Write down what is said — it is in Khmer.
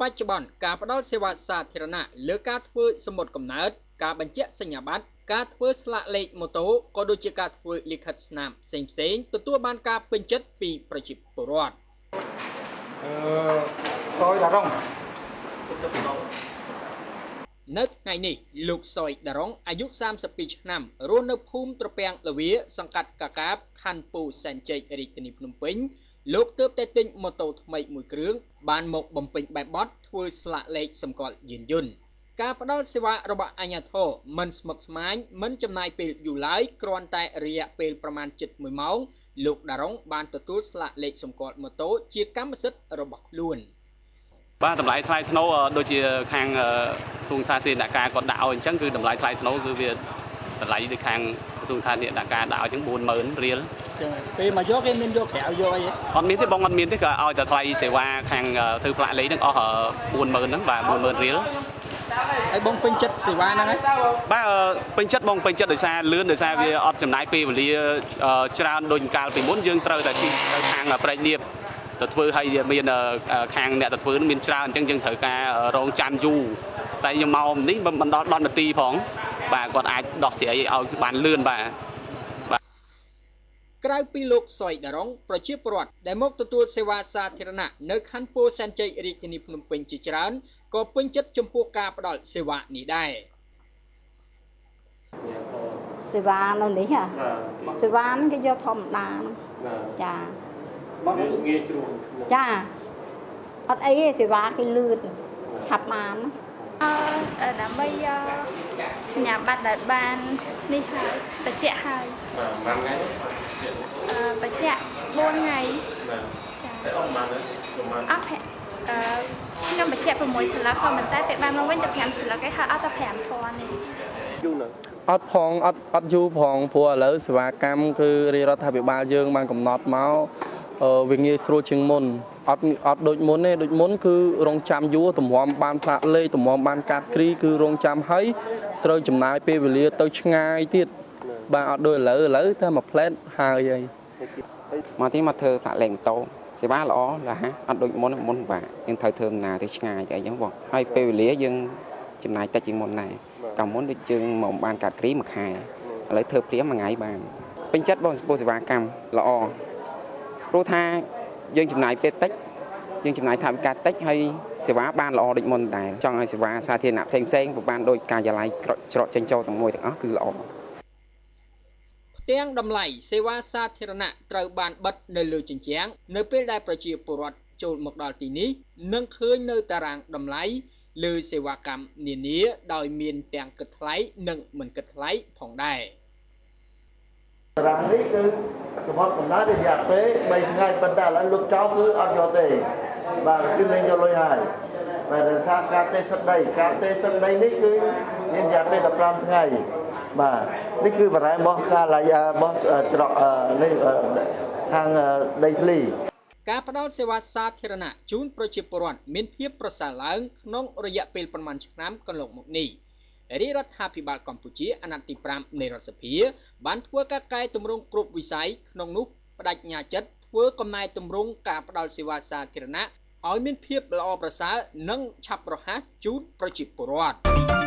ច្ចុប្បន្នការផ្ដល់សេវាសាធារណៈលើការធ្វើសមុទ្រកំណើតការបញ្ជាក់សញ្ញាបត្រការធ្វើស្លាកលេខម៉ូតូក៏ដូចជាការធ្វើលិខិតស្នាមផ្សេងទទួលបានការពេញចិត្តពីប្រជាពលរដ្ឋសយដារ៉ុងនៅថ្ងៃនេះលោកសយដារ៉ុងអាយុ32ឆ្នាំរស់នៅភូមិត្រពាំងលាវាសង្កាត់កាកាបខណ្ឌពោធិ៍សែនជ័យរាជធានីភ្នំពេញលោកទើបតែទិញម៉ូតូថ្មីមួយគ្រឿងបានមកបំពេញបែបបទធ្វើស្លាកលេខសម្គាល់យានយន្តការផ្ដល់សេវារបស់អាជ្ញាធរមិនស្មុគស្មាញមិនចំណាយពេលយូរឡើយគ្រាន់តែរយៈពេលប្រមាណជិត1ម៉ោងលោកដារ៉ុងបានទទួលស្លាកលេខសម្គាល់ម៉ូតូជាកម្មសិទ្ធិរបស់ខ្លួនបាទតម្លៃថ្លៃថ្នូរដូចជាខាងក្រសួងសាធារណការគាត់ដាក់ឲ្យអញ្ចឹងគឺតម្លៃថ្លៃថ្នូរគឺវាតម្លៃដូចខាងក្រសួងសាធារណការដាក់ឲ្យអញ្ចឹង40000រៀលចឹងពេលមកយកគេមានយកក្រៅយកអីអត់មានទេបងអត់មានទេក៏ឲ្យតែថ្លៃសេវាខាងធ្វើផ្លាកលេខហ្នឹងអស់40000ហ្នឹងបាទ40000រៀលហើយបងពេញចិត្តសេវាហ្នឹងហ៎បាទពេញចិត្តបងពេញចិត្តដោយសារលឿនដោយសារវាអត់ចំណាយពេលវេលាច្រើនដូចកាលពីមុនយើងត្រូវតែជិះទៅខាងប្រែកលៀបទៅធ្វើឲ្យមានខាងអ្នកទៅធ្វើមានច្រើនអញ្ចឹងយើងត្រូវការរងចាំយូរតែខ្ញុំមកនេះមិនដល់10នាទីផងបាទគាត់អាចដោះស្រាយឲ្យបានលឿនបាទក្រៅពីលោកសយដារ៉ុងប្រជាពលរដ្ឋដែលមកទទួលសេវាសាធារណៈនៅខណ្ឌពោធិ៍សែនជ័យរាជធានីភ្នំពេញជាច្រើនក៏ពេញចិត្តចំពោះការផ្ដល់សេវានេះដែរសេវានៅនេះសេវាហ្នឹងគេយកធម្មតាចាមកងាយស្រួលចាអត់អីទេសេវាគេលឿនឆាប់បានដើម្បីសញ្ញាបត្រដែលបាននេះហើយបញ្ជាក់ហើយបានថ្ងៃបញ្ជាក់4ថ្ងៃចាតែអត់បានទេអត់ខ្ញុំបញ្ជាក់6ស្លឹកក៏មិនតែពេលបានមកវិញតែ5ស្លឹកឯងហើយអត់តែ5ធន់នេះយូរណាស់អត់ផងអត់យូរផងព្រោះឥឡូវសេវាកម្មគឺរាជរដ្ឋាភិបាលយើងបានកំណត់មកវាងាយស្រួលជាងមុនអត់ដូចមុនទេដូចមុនគឺរងចាំយូរតម្រាំបានផ្លាកលេខតម្រាំបានកាត់គ្រីគឺរងចាំហើយត្រូវចំណាយពេលវេលាទៅឆ្ងាយទៀតបាទអត់ដូចឥឡូវតែមួយផ្លែតហើយមកទីមកធ្វើផ្លាកលេខម៉ូតូសេវាល្អរហ័សអត់ដូចមុនបាទយើងត្រូវធ្វើដំណើរទៅឆ្ងាយទៅអីចឹងបងហើយពេលវេលាយើងចំណាយតិចជាងមុនដែរកាលមុនដូចយើងមកបានកាត់គ្រីមួយខែឥឡូវធ្វើព្រាមមួយថ្ងៃបានពេញចិត្តបងចំពោះសេវាកម្មល្អព្រោះថាយើងចំណាយពេលតិចយើងចំណាយថវិកាតិចហើយសេវាបានល្អដូចមុនដែរចង់ឲ្យសេវាសាធារណៈផ្សេងក៏បានដូចការិយាល័យច្រកចេញចូលទាំងមួយទាំងអស់គឺល្អផ្ទាំងតម្លៃសេវាសាធារណៈត្រូវបានបិទនៅលើជញ្ជាំងនៅពេលដែលប្រជាពលរដ្ឋចូលមកដល់ទីនេះនឹងឃើញនៅតារាងតម្លៃលើសេវាកម្មនានាដោយមានទាំងគិតថ្លៃនិងមិនគិតថ្លៃផងដែរតារាងនេះគឺសម្រាប់កំណើតរយៈពេល3ថ្ងៃប៉ុន្តែឥឡូវលោកចៅគឺអត់យកទេបាទគឺលែងយកលុយហើយតែដោយសារការទេសដីនេះគឺមានរយៈពេល15ថ្ងៃបាទនេះគឺបរិយារបស់ការឡាយរបស់ច្រកនេះខាងដីធ្លីការផ្ដល់សេវាសាធារណៈជូនប្រជាពលរដ្ឋមានភាពប្រសើរឡើងក្នុងរយៈពេលប្រមាណឆ្នាំកន្លងមកនេះរាជរដ្ឋាភិបាលកម្ពុជាអាណត្តិទី5នៃរដ្ឋសភាបានធ្វើការកែតម្រង់គ្រប់វិស័យក្នុងនោះបដិញ្ញាចិត្តធ្វើកំណែតម្រង់ការផ្ដល់សេវាសាធារណៈឲ្យមានភាពល្អប្រសើរនិងឆាប់រហ័សជូនប្រជាពលរដ្ឋ